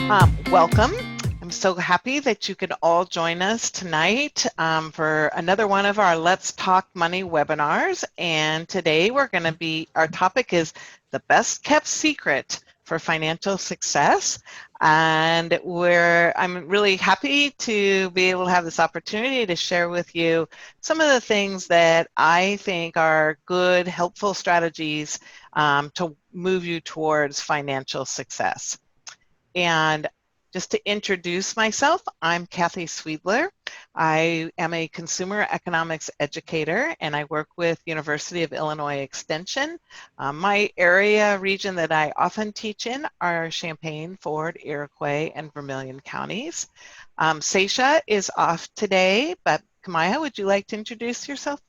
Welcome. I'm so happy that you could all join us tonight for another one of our Let's Talk Money webinars. And today our topic is the best kept secret for financial success. And I'm really happy to be able to have this opportunity to share with you some of the things that I think are good, helpful strategies to move you towards financial success. And just to introduce myself, I'm Kathy Sweedler. I am a consumer economics educator and I work with University of Illinois Extension. My region that I often teach in are Champaign, Ford, Iroquois, and Vermilion counties. Seisha is off today, but Kamaya, would you like to introduce yourself?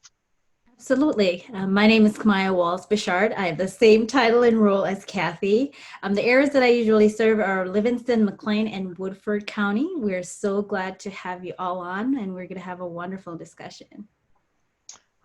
Absolutely. My name is Kamaya Walls-Bichard. I have the same title and role as Kathy. The areas that I usually serve are Livingston, McLean, and Woodford County. We're so glad to have you all on, and we're going to have a wonderful discussion.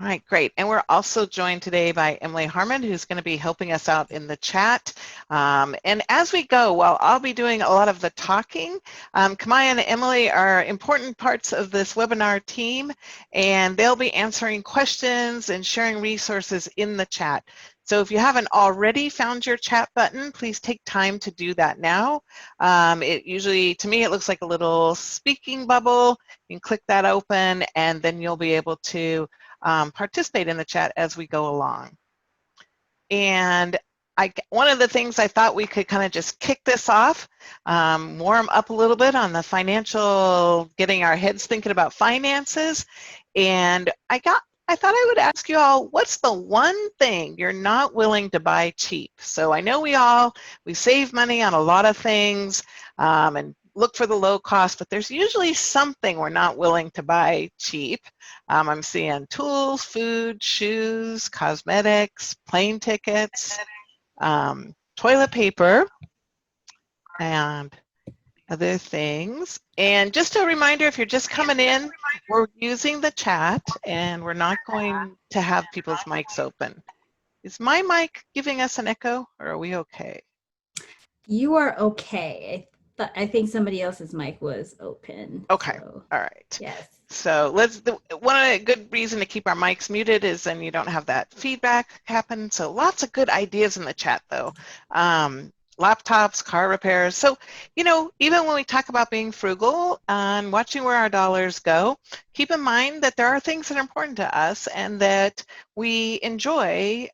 All right, great. And we're also joined today by Emily Harmon, who's going to be helping us out in the chat. And as we go, while I'll be doing a lot of the talking, Kamaya and Emily are important parts of this webinar team, and they'll be answering questions and sharing resources in the chat. So if you haven't already found your chat button, please take time to do that now. To me, it looks like a little speaking bubble. You can click that open, and then you'll be able to participate in the chat as we go along. And one of the things I thought we could kind of just kick this off, warm up a little bit on the getting our heads thinking about finances. And I thought I would ask you all, what's the one thing you're not willing to buy cheap? So I know we save money on a lot of things and look for the low cost, but there's usually something we're not willing to buy cheap. I'm seeing tools, food, shoes, cosmetics, plane tickets, toilet paper, and other things. And just a reminder, if you're just coming in, we're using the chat and we're not going to have people's mics open. Is my mic giving us an echo, or are we okay? You are okay. I think somebody else's mic was open. Okay, So, all right. yes. So one good reason to keep our mics muted is then you don't have that feedback happen. So lots of good ideas in the chat though. Laptops, car repairs. So, even when we talk about being frugal and watching where our dollars go, keep in mind that there are things that are important to us and that we enjoy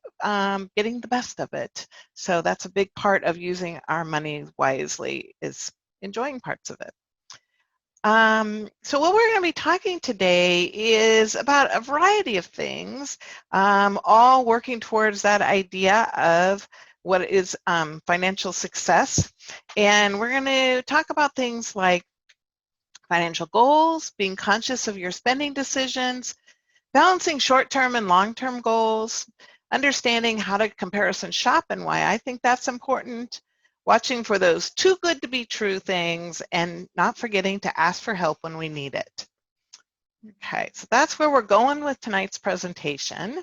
getting the best of it. So that's a big part of using our money wisely, is enjoying parts of it. So what we're going to be talking today is about a variety of things, all working towards that idea of what is financial success. And we're going to talk about things like financial goals, being conscious of your spending decisions, balancing short-term and long-term goals, understanding how to comparison shop and why I think that's important, watching for those too good to be true things, and not forgetting to ask for help when we need it. Okay, so that's where we're going with tonight's presentation.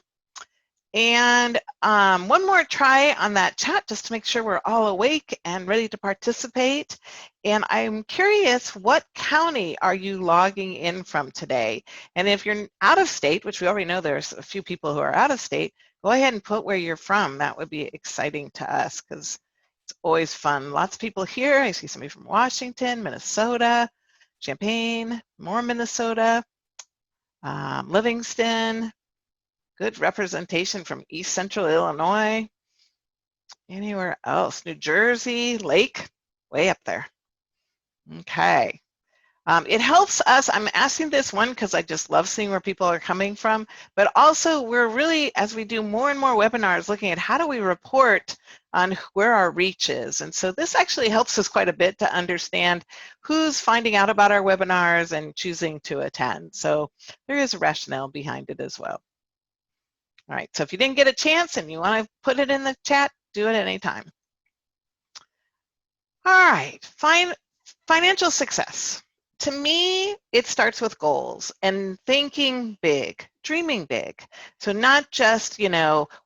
And one more try on that chat just to make sure we're all awake and ready to participate. And I'm curious, what county are you logging in from today? And if you're out of state, which we already know there's a few people who are out of state, go ahead and put where you're from. That would be exciting to us because it's always fun. Lots of people here. I see somebody from Washington, Minnesota, Champaign, more Minnesota, Livingston. Good representation from East Central Illinois. Anywhere else? New Jersey, Lake, way up there. Okay. It helps us, I'm asking this one because I just love seeing where people are coming from, but also we're really, as we do more and more webinars, looking at how do we report on where our reach is. And so this actually helps us quite a bit to understand who's finding out about our webinars and choosing to attend. So there is a rationale behind it as well. All right, so if you didn't get a chance and you want to put it in the chat, do it anytime. All right, financial success. To me, it starts with goals and thinking big, dreaming big. So not just,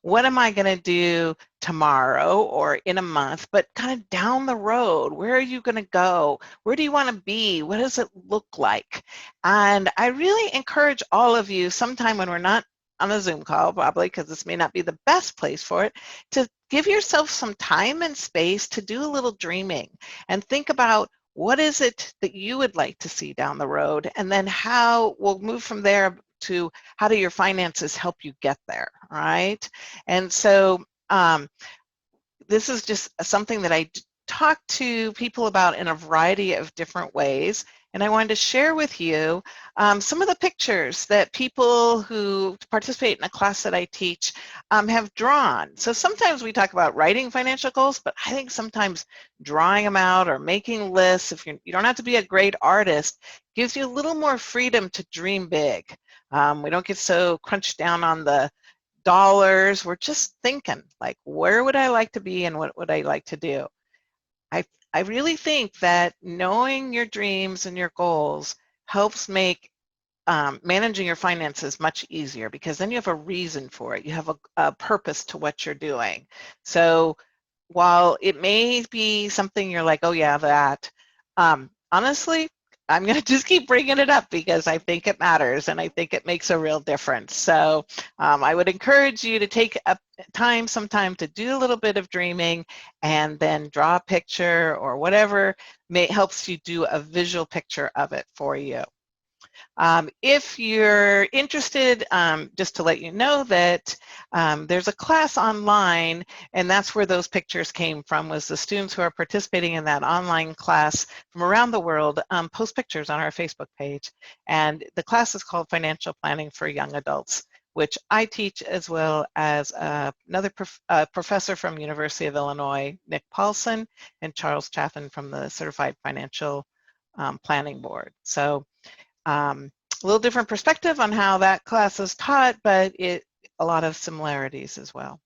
what am I going to do tomorrow or in a month, but kind of down the road. Where are you going to go? Where do you want to be? What does it look like? And I really encourage all of you, sometime when we're not on a Zoom call, probably because this may not be the best place for it, to give yourself some time and space to do a little dreaming and think about what is it that you would like to see down the road, and then how we'll move from there to how do your finances help you get there, right? And so this is just something that I talk to people about in a variety of different ways. And I wanted to share with you some of the pictures that people who participate in a class that I teach have drawn. So sometimes we talk about writing financial goals, but I think sometimes drawing them out or making lists, if you don't have to be a great artist, gives you a little more freedom to dream big. We don't get so crunched down on the dollars. We're just thinking, like, where would I like to be and what would I like to do? I really think that knowing your dreams and your goals helps make managing your finances much easier, because then you have a reason for it. You have a purpose to what you're doing. So while it may be something you're like, oh yeah, that, honestly, I'm going to just keep bringing it up because I think it matters and I think it makes a real difference. So I would encourage you to take some time to do a little bit of dreaming and then draw a picture or whatever helps you do a visual picture of it for you. If you're interested, just to let you know that there's a class online, and that's where those pictures came from, was the students who are participating in that online class from around the world post pictures on our Facebook page. And the class is called Financial Planning for Young Adults, which I teach, as well as another professor from University of Illinois, Nick Paulson, and Charles Chaffin from the Certified Financial Planning Board. So a little different perspective on how that class is taught, but a lot of similarities as well.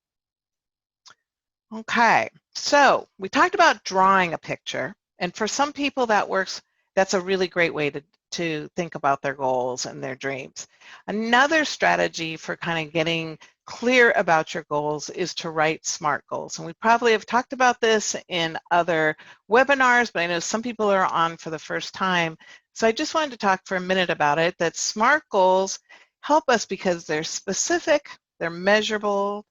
Okay, so we talked about drawing a picture, and for some people that works. That's a really great way to think about their goals and their dreams. Another strategy for kind of getting clear about your goals is to write SMART goals. And we probably have talked about this in other webinars, but I know some people are on for the first time. So I just wanted to talk for a minute about it, that SMART goals help us because they're specific, they're measurable,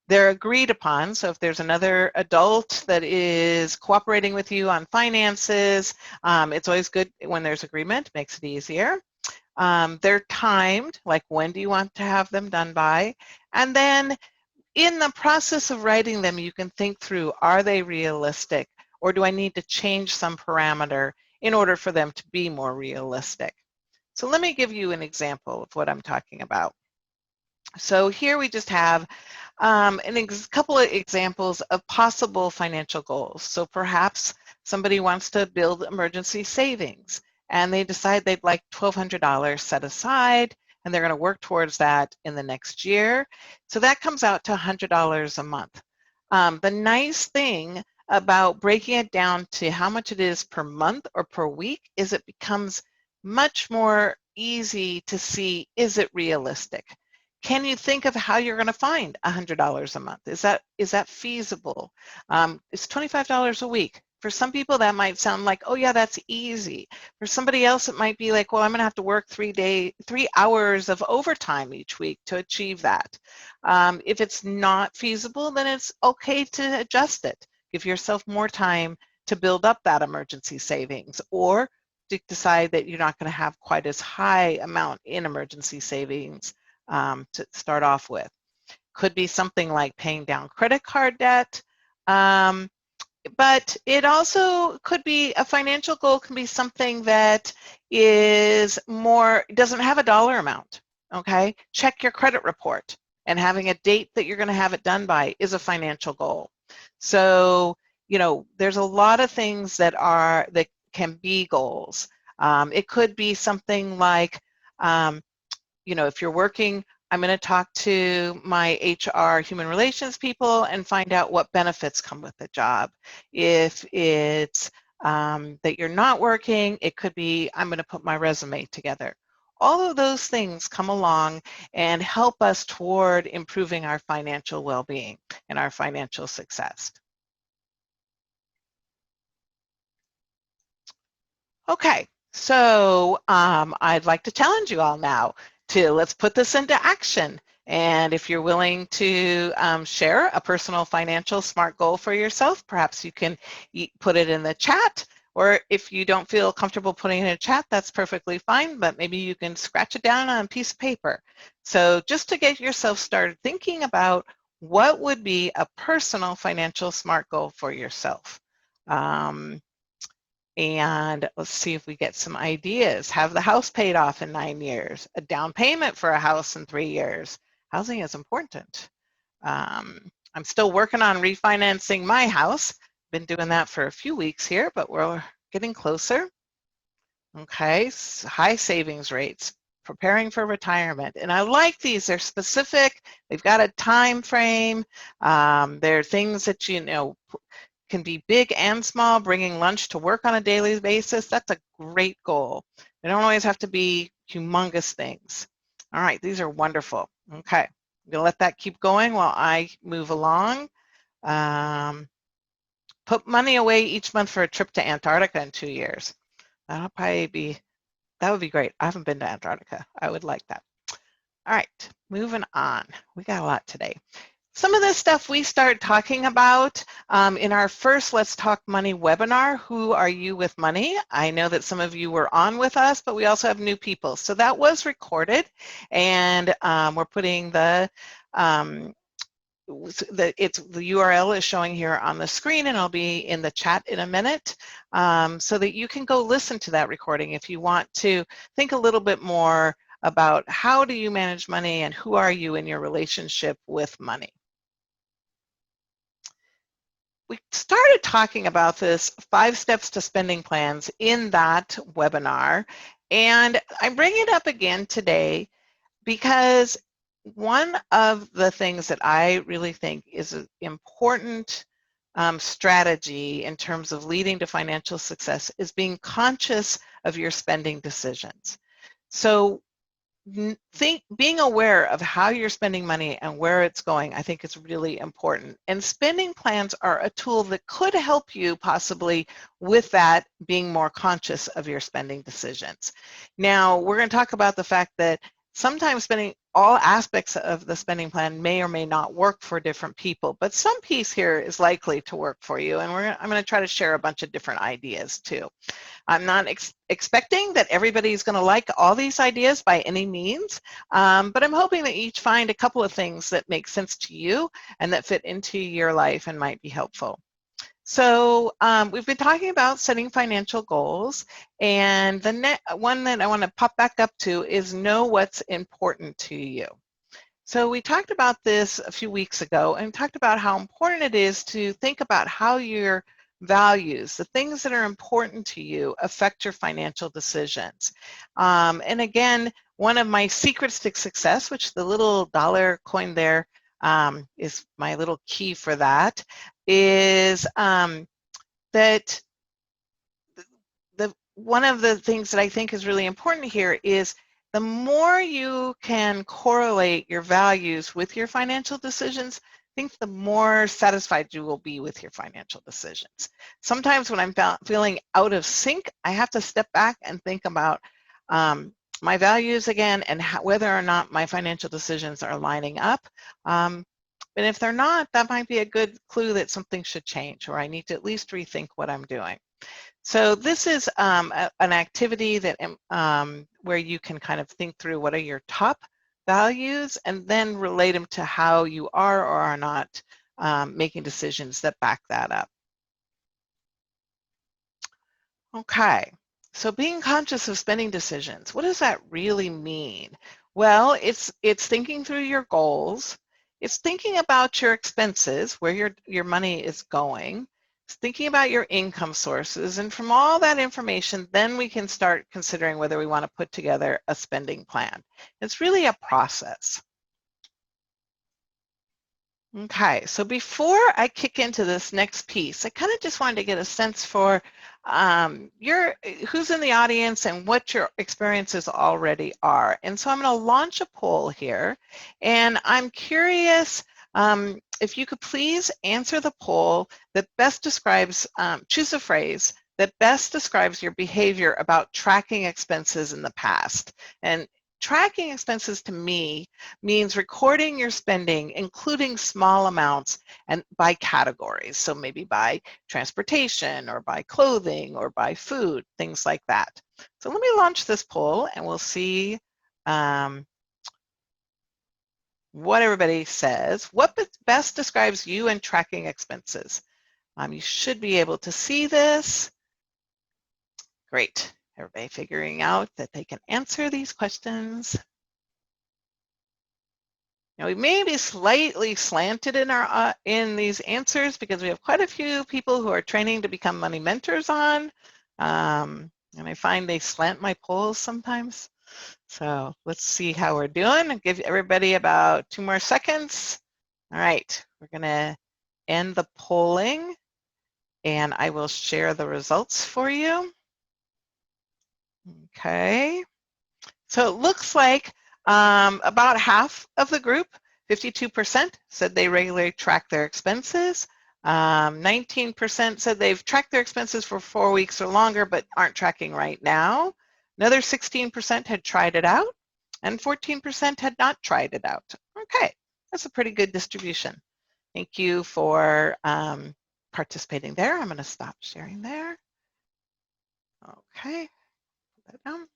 they're agreed upon. So if there's another adult that is cooperating with you on finances, it's always good when there's agreement, makes it easier. They're timed, like when do you want to have them done by? And then in the process of writing them, you can think through, are they realistic, or do I need to change some parameter in order for them to be more realistic? So let me give you an example of what I'm talking about. So here we just have a couple of examples of possible financial goals. So perhaps somebody wants to build emergency savings and they decide they'd like $1,200 set aside, and they're going to work towards that in the next year. So that comes out to $100 a month. The nice thing about breaking it down to how much it is per month or per week is it becomes much more easy to see, is it realistic? Can you think of how you're going to find $100 a month? Is that feasible? It's $25 a week. For some people, that might sound like, oh yeah, that's easy. For somebody else, it might be like, well, I'm going to have to work 3 hours of overtime each week to achieve that. If it's not feasible, then it's okay to adjust it. Give yourself more time to build up that emergency savings, or to decide that you're not going to have quite as high amount in emergency savings to start off with. Could be something like paying down credit card debt, but it also could be a financial goal, can be something that is more, doesn't have a dollar amount, okay? Check your credit report, and having a date that you're going to have it done by is a financial goal. So, there's a lot of things that can be goals. It could be something like, if you're working, I'm going to talk to my HR human relations people and find out what benefits come with the job. If it's that you're not working, it could be, I'm going to put my resume together. All of those things come along and help us toward improving our financial well-being and our financial success. Okay, so I'd like to challenge you all now to let's put this into action. And if you're willing to share a personal financial SMART goal for yourself, perhaps you can put it in the chat, or if you don't feel comfortable putting it in a chat, that's perfectly fine, but maybe you can scratch it down on a piece of paper. So just to get yourself started thinking about what would be a personal financial SMART goal for yourself. And let's see if we get some ideas. Have the house paid off in 9 years, a down payment for a house in 3 years. Housing is important. I'm still working on refinancing my house. Been doing that for a few weeks here, but we're getting closer. Okay, high savings rates, preparing for retirement. And I like these, they're specific, they've got a time frame. They're things that, you know, can be big and small, bringing lunch to work on a daily basis. That's a great goal. They don't always have to be humongous things. All right, these are wonderful. Okay, I'm gonna let that keep going while I move along. Put money away each month for a trip to Antarctica in 2 years. That'll probably be, that would be great. I haven't been to Antarctica. I would like that. All right, moving on. We got a lot today. Some of this stuff we started talking about in our first Let's Talk Money webinar, Who Are You with Money? I know that some of you were on with us, but we also have new people. So that was recorded, and we're putting the URL is showing here on the screen, and I'll be in the chat in a minute, so that you can go listen to that recording if you want to think a little bit more about how do you manage money and who are you in your relationship with money. We started talking about this 5 steps to spending plans in that webinar, and I bring it up again today because one of the things that I really think is an important strategy in terms of leading to financial success is being conscious of your spending decisions. So being aware of how you're spending money and where it's going, I think is really important. And spending plans are a tool that could help you possibly with that, being more conscious of your spending decisions. Now, we're going to talk about the fact that sometimes spending all aspects of the spending plan may or may not work for different people, but some piece here is likely to work for you. And I'm going to try to share a bunch of different ideas too. I'm not expecting that everybody's going to like all these ideas by any means, but I'm hoping that you each find a couple of things that make sense to you and that fit into your life and might be helpful. So we've been talking about setting financial goals, and the one that I want to pop back up to is know what's important to you. So we talked about this a few weeks ago and talked about how important it is to think about how your values, the things that are important to you, affect your financial decisions. And again, one of my secrets to success, which the little dollar coin there is my little key for that, is that one of the things that I think is really important here is the more you can correlate your values with your financial decisions, I think the more satisfied you will be with your financial decisions. Sometimes when I'm feeling out of sync, I have to step back and think about my values again and whether or not my financial decisions are lining up. And if they're not, that might be a good clue that something should change, or I need to at least rethink what I'm doing. So this is an activity that where you can kind of think through what are your top values and then relate them to how you are or are not making decisions that back that up. Okay, so being conscious of spending decisions, what does that really mean? Well, it's thinking through your goals. It's thinking about your expenses, where your money is going. It's thinking about your income sources, and from all that information, then we can start considering whether we want to put together a spending plan. It's really a process. Okay, so before I kick into this next piece, I kind of just wanted to get a sense for who's in the audience and what your experiences already are. And so I'm going to launch a poll here, and I'm curious if you could please answer the poll that best describes, choose a phrase that best describes your behavior about tracking expenses in the past. And tracking expenses to me means recording your spending, including small amounts, and by categories. So maybe by transportation or by clothing or by food, things like that. So let me launch this poll and we'll see what everybody says. What best describes you and tracking expenses? You should be able to see this. Great. Everybody figuring out that they can answer these questions. Now we may be slightly slanted in our in these answers because we have quite a few people who are training to become money mentors on, and I find they slant my polls sometimes. So let's see how we're doing. I'll give everybody about 2 more seconds. All right, we're gonna end the polling, and I will share the results for you. Okay, so it looks like about half of the group, 52%, said they regularly track their expenses. 19% said they've tracked their expenses for 4 weeks or longer but aren't tracking right now. Another 16% had tried it out, and 14% had not tried it out. Okay, that's a pretty good distribution. Thank you for participating there. I'm going to stop sharing there. Okay, put that down.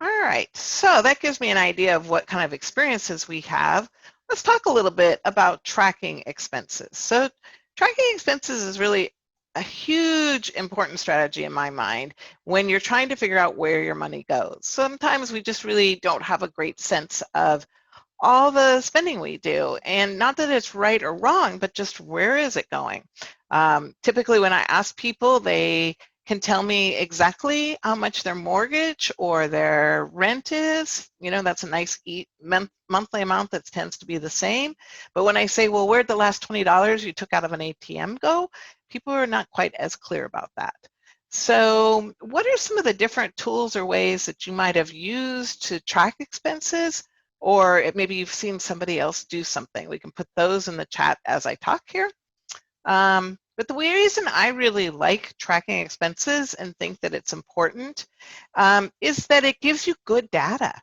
All right, so that gives me an idea of what kind of experiences we have. Let's talk a little bit about tracking expenses. So tracking expenses is really a huge important strategy in my mind when you're trying to figure out where your money goes. Sometimes we just really don't have a great sense of all the spending we do, and not that it's right or wrong, but just where is it going? Typically when I ask people, they can tell me exactly how much their mortgage or their rent is. You know, that's a nice monthly amount that tends to be the same. But when I say, well, where'd the last $20 you took out of an ATM go? People are not quite as clear about that. So what are some of the different tools or ways that you might have used to track expenses? Or maybe you've seen somebody else do something. We can put those in the chat as I talk here. But the reason I really like tracking expenses and think that it's important is that it gives you good data.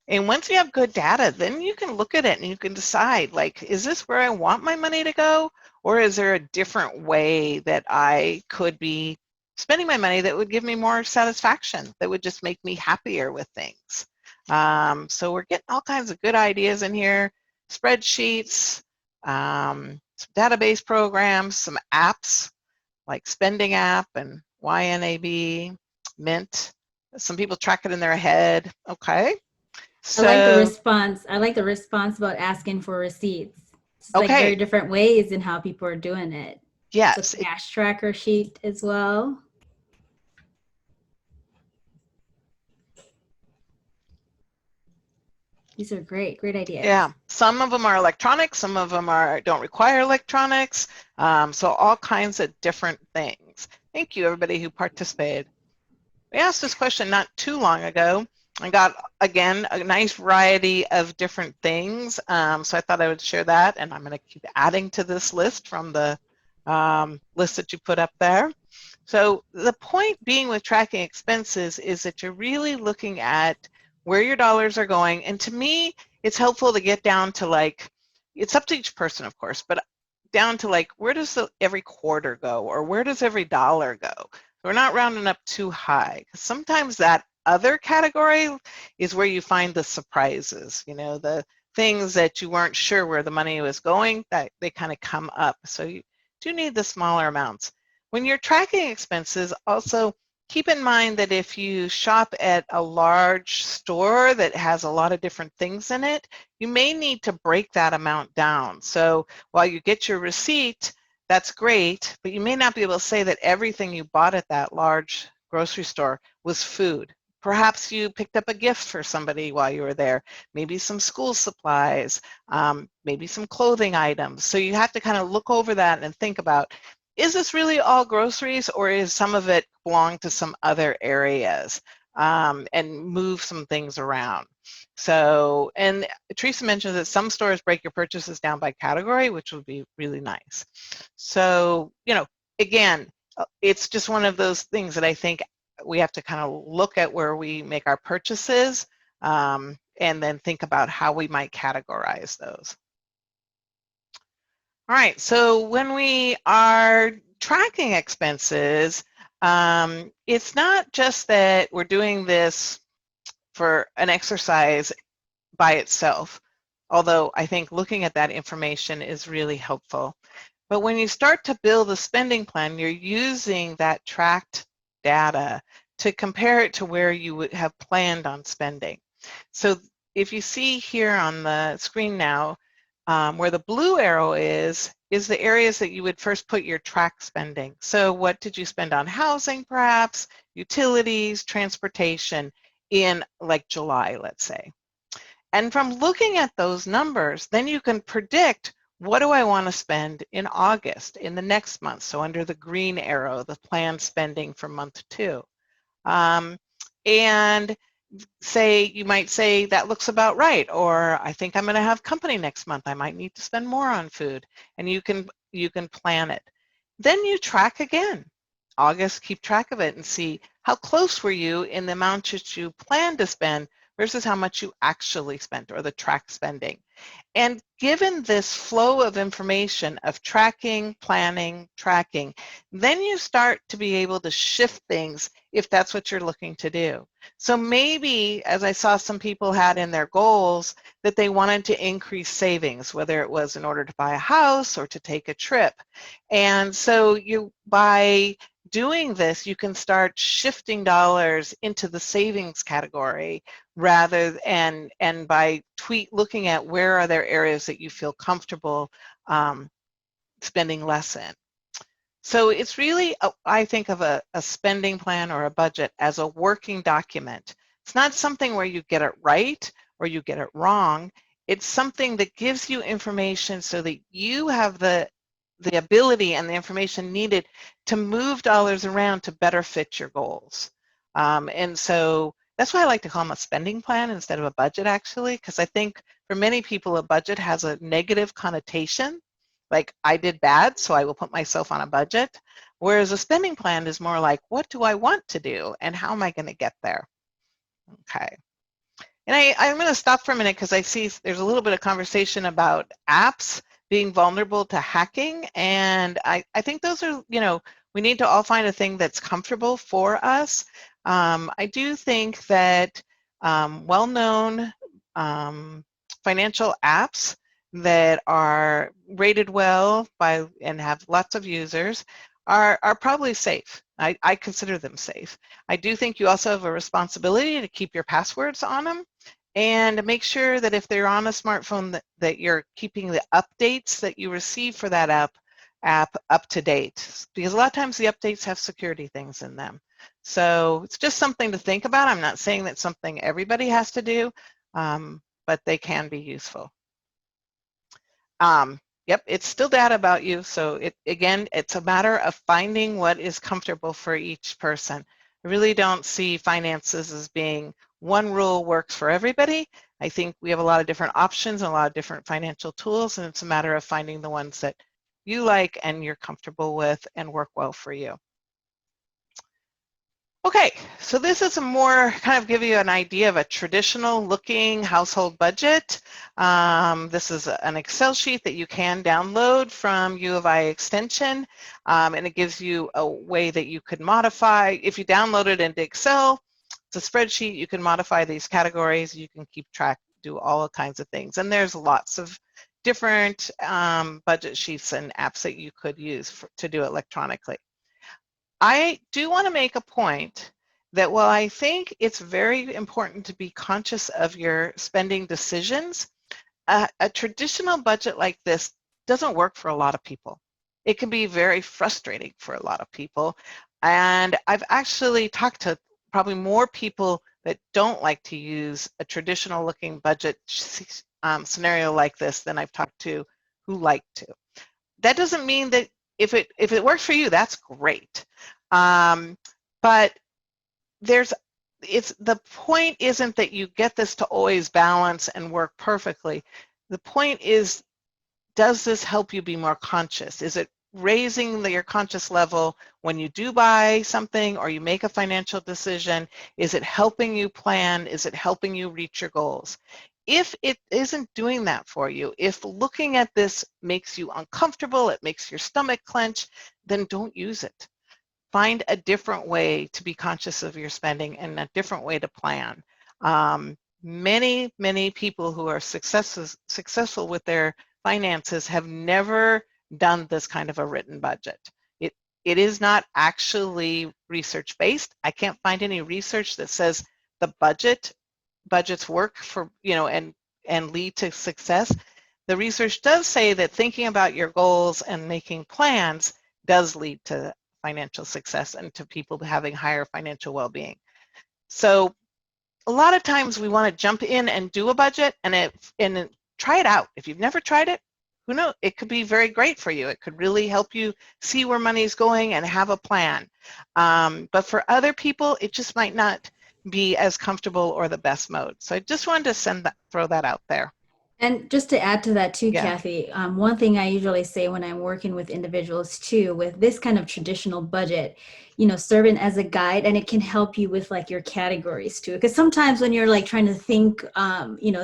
And once you have good data, then you can look at it and you can decide, like, is this where I want my money to go? Or is there a different way that I could be spending my money that would give me more satisfaction, that would just make me happier with things? So we're getting all kinds of good ideas in here, spreadsheets, some database programs, some apps like Spending App and YNAB, Mint. Some people track it in their head. Okay. So, I like the response. I like the response about asking for receipts. It's like very different ways in how people are doing it. Yes. The cash tracker sheet as well. These are great ideas. Yeah, some of them are electronic, some of them don't require electronics, so all kinds of different things. Thank you, everybody who participated. We asked this question not too long ago and got, again, a nice variety of different things, so I thought I would share that, and I'm going to keep adding to this list from the list that you put up there. So the point being with tracking expenses is that you're really looking at where your dollars are going, and to me, it's helpful to get down to, like, it's up to each person, of course, but down to, like, where does every quarter go, or where does every dollar go? We're not rounding up too high. Sometimes that other category is where you find the surprises, you know, the things that you weren't sure where the money was going, that they kind of come up. So you do need the smaller amounts. When you're tracking expenses, also keep in mind that if you shop at a large store that has a lot of different things in it, you may need to break that amount down. So while you get your receipt, that's great, but you may not be able to say that everything you bought at that large grocery store was food. Perhaps you picked up a gift for somebody while you were there, maybe some school supplies, maybe some clothing items. So you have to kind of look over that and think about, is this really all groceries, or is some of it belong to some other areas, and move some things around. So, and Teresa mentioned that some stores break your purchases down by category, which would be really nice. So, you know, again, it's just one of those things that I think we have to kind of look at where we make our purchases, and then think about how we might categorize those. All right, so when we are tracking expenses, it's not just that we're doing this for an exercise by itself, although I think looking at that information is really helpful. But when you start to build a spending plan, you're using that tracked data to compare it to where you would have planned on spending. So if you see here on the screen now, where the blue arrow is the areas that you would first put your track spending. So what did you spend on housing, perhaps, utilities, transportation in like July, let's say. And from looking at those numbers, then you can predict, what do I want to spend in August, in the next month? So under the green arrow, the planned spending for month 2. And say, you might say that looks about right, or I think I'm going to have company next month. I might need to spend more on food, and you can plan it. Then you track again. August, keep track of it and see how close were you in the amount that you planned to spend versus how much you actually spent, or the track spending. And given this flow of information of tracking, planning, tracking, then you start to be able to shift things if that's what you're looking to do. So maybe, as I saw some people had in their goals, that they wanted to increase savings, whether it was in order to buy a house or to take a trip. And so by doing this, you can start shifting dollars into the savings category, rather and by looking at where are there areas that you feel comfortable spending less in. So it's really, I think of a spending plan or a budget as a working document. It's not something where you get it right or you get it wrong. It's something that gives you information so that you have the ability and the information needed to move dollars around to better fit your goals. And so that's why I like to call them a spending plan instead of a budget, actually, because I think for many people a budget has a negative connotation, like I did bad, so I will put myself on a budget, whereas a spending plan is more like, what do I want to do and how am I going to get there? Okay. And I'm going to stop for a minute because I see there's a little bit of conversation about apps being vulnerable to hacking, and I think those are, you know, we need to all find a thing that's comfortable for us. I do think that well-known financial apps that are rated well by and have lots of users are probably safe. I consider them safe. I do think you also have a responsibility to keep your passwords on them and make sure that if they're on a smartphone that you're keeping the updates that you receive for that app up to date, because a lot of times the updates have security things in them. So it's just something to think about. I'm not saying that's something everybody has to do, but they can be useful. Yep, it's still data about you. So again, it's a matter of finding what is comfortable for each person. I really don't see finances as being one rule works for everybody. I think we have a lot of different options and a lot of different financial tools, and it's a matter of finding the ones that you like and you're comfortable with and work well for you. Okay, so this is a more kind of give you an idea of a traditional looking household budget. This is an Excel sheet that you can download from U of I Extension, and it gives you a way that you could modify. If you download it into Excel, it's a spreadsheet, you can modify these categories, you can keep track, do all kinds of things. And there's lots of different budget sheets and apps that you could use to do electronically. I do want to make a point that while I think it's very important to be conscious of your spending decisions, a traditional budget like this doesn't work for a lot of people. It can be very frustrating for a lot of people. And I've actually talked to probably more people that don't like to use a traditional looking budget scenario like this than I've talked to who like to. That doesn't mean that if it works for you, that's great. But the point isn't that you get this to always balance and work perfectly. The point is, does this help you be more conscious? Is it raising your conscious level when you do buy something or you make a financial decision? Is it helping you plan? Is it helping you reach your goals? If it isn't doing that for you, if looking at this makes you uncomfortable, it makes your stomach clench, then don't use it. Find a different way to be conscious of your spending and a different way to plan. Many people who are successful with their finances have never done this kind of a written budget. It is not actually research-based. I can't find any research that says the budgets work for, and lead to success. The research does say that thinking about your goals and making plans does lead to financial success and to people having higher financial well-being. So a lot of times we want to jump in and do a budget and try it out. If you've never tried it, who knows? It could be very great for you. It could really help you see where money's going and have a plan. But for other people, it just might not be as comfortable or the best mode. So I just wanted to throw that out there. And just to add to that too, Yeah. Kathy, one thing I usually say when I'm working with individuals too, with this kind of traditional budget, serving as a guide, and it can help you with like your categories too. Because sometimes when you're like trying to think,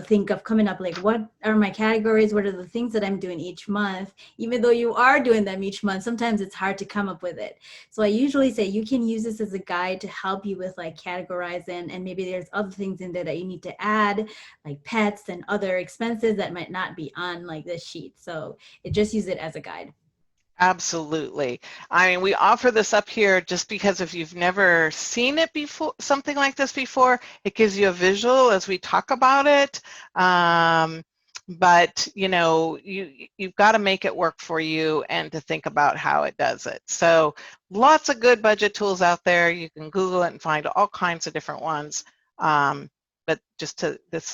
think of coming up like, what are my categories? What are the things that I'm doing each month? Even though you are doing them each month, sometimes it's hard to come up with it. So I usually say you can use this as a guide to help you with like categorizing, and maybe there's other things in there that you need to add, like pets and other expenses that might not be on like this sheet. So just use it as a guide. Absolutely. I mean, we offer this up here just because if you've never seen it before, something like this before, it gives you a visual as we talk about it. But you've got to make it work for you and to think about how it does it. So lots of good budget tools out there. You can Google it and find all kinds of different ones. But this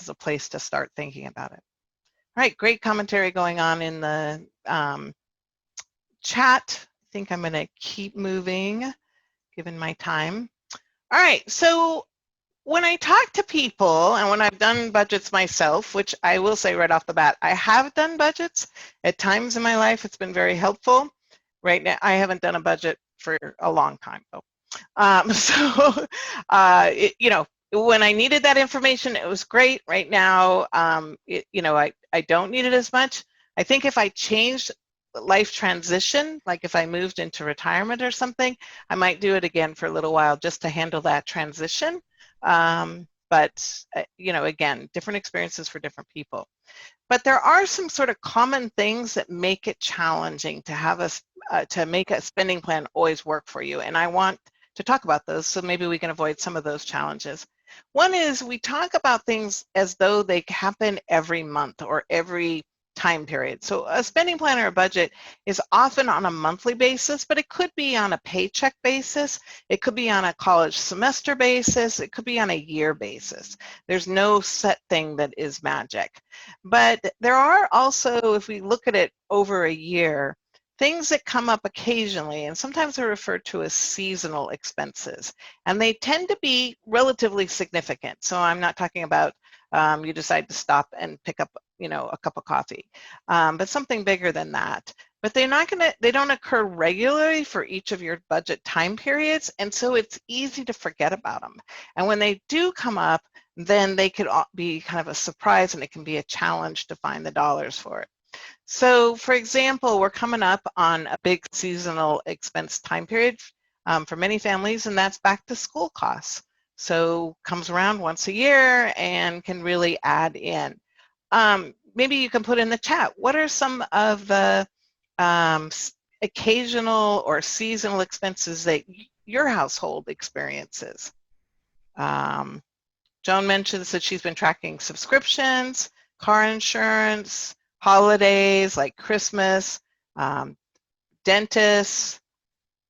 is a place to start thinking about it. All right, great commentary going on in the chat. I think I'm going to keep moving given my time. All right, so when I talk to people and when I've done budgets myself, which I will say right off the bat, I have done budgets at times in my life. It's been very helpful. Right now, I haven't done a budget for a long time though. When I needed that information, it was great. Right now, I don't need it as much. I think if I changed life transition, like if I moved into retirement or something, I might do it again for a little while just to handle that transition. But again, different experiences for different people. But there are some sort of common things that make it challenging to have to make a spending plan always work for you. And I want to talk about those so maybe we can avoid some of those challenges. One is we talk about things as though they happen every month or every time period. So a spending plan or a budget is often on a monthly basis, but it could be on a paycheck basis. It could be on a college semester basis. It could be on a year basis. There's no set thing that is magic. But there are also, if we look at it over a year, things that come up occasionally, and sometimes they're referred to as seasonal expenses, and they tend to be relatively significant. So I'm not talking about you decide to stop and pick up a cup of coffee, but something bigger than that. But they don't occur regularly for each of your budget time periods, and so it's easy to forget about them. And when they do come up, then they could be kind of a surprise, and it can be a challenge to find the dollars for it. So for example, we're coming up on a big seasonal expense time period for many families, and that's back to school costs. So comes around once a year and can really add in. Maybe you can put in the chat, what are some of the occasional or seasonal expenses that your household experiences? Joan mentions that she's been tracking subscriptions, car insurance, holidays like Christmas, dentists,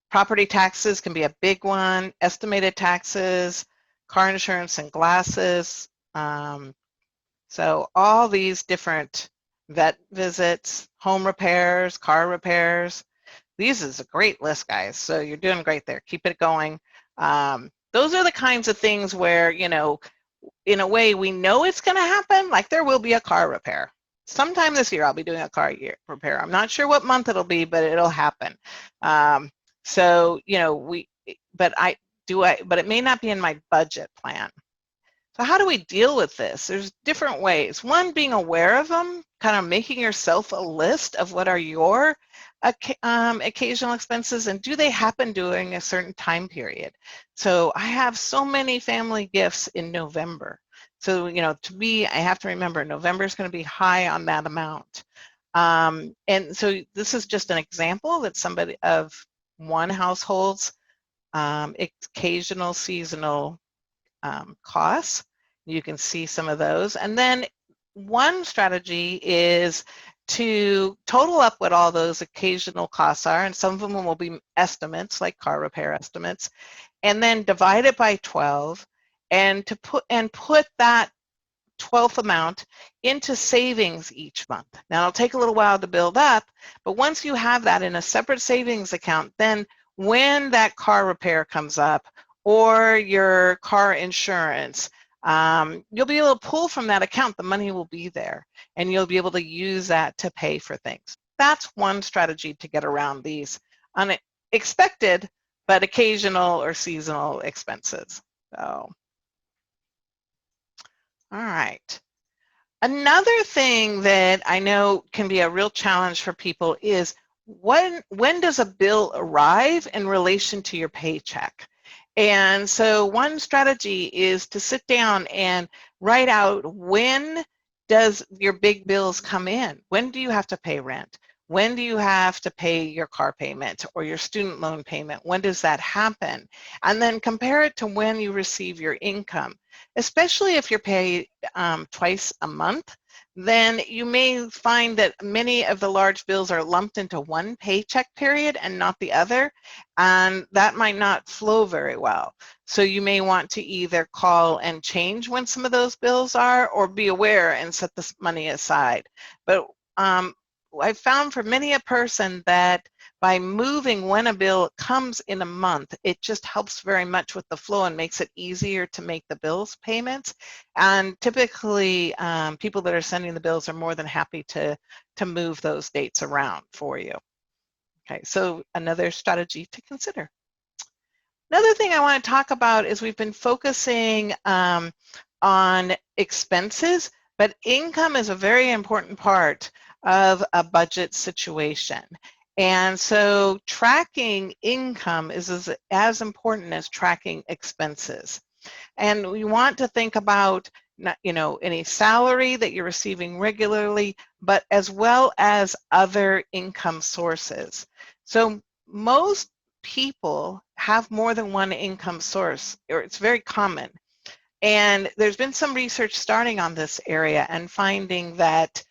property taxes can be a big one, estimated taxes, car insurance and glasses. So all these different vet visits, home repairs, car repairs. These is a great list, guys. So you're doing great there. Keep it going. Those are the kinds of things where, you know, in a way we know it's going to happen. Like there will be a car repair. Sometime this year I'll be doing a car repair. I'm not sure what month it'll be, but it'll happen. So, you know, but it may not be in my budget plan. So how do we deal with this? There's different ways. One, being aware of them, kind of making yourself a list of what are your occasional expenses and do they happen during a certain time period. So I have so many family gifts in November. So, you know, to me, I have to remember November is going to be high on that amount. And so this is just an example that somebody of one household's occasional seasonal costs. You can see some of those. And then one strategy is to total up what all those occasional costs are, and some of them will be estimates, like car repair estimates, and then divide it by 12 and put that 12th amount into savings each month. Now it'll take a little while to build up, but once you have that in a separate savings account, then when that car repair comes up or your car insurance, you'll be able to pull from that account. The money will be there and you'll be able to use that to pay for things. That's one strategy to get around these unexpected but occasional or seasonal expenses. So, all right. Another thing that I know can be a real challenge for people is when does a bill arrive in relation to your paycheck? And so one strategy is to sit down and write out, when does your big bills come in? When do you have to pay rent? When do you have to pay your car payment or your student loan payment? When does that happen? And then compare it to when you receive your income. Especially if you're paid twice a month, then you may find that many of the large bills are lumped into one paycheck period and not the other, and that might not flow very well. So you may want to either call and change when some of those bills are, or be aware and set this money aside. But I've found for many a person that by moving when a bill comes in a month, it just helps very much with the flow and makes it easier to make the bills payments. And typically, people that are sending the bills are more than happy to move those dates around for you. Okay, so another strategy to consider. Another thing I want to talk about is we've been focusing on expenses, but income is a very important part of a budget situation. And so tracking income is as important as tracking expenses. And we want to think about, you know, any salary that you're receiving regularly, but as well as other income sources. So most people have more than one income source, or it's very common. And there's been some research starting on this area and finding that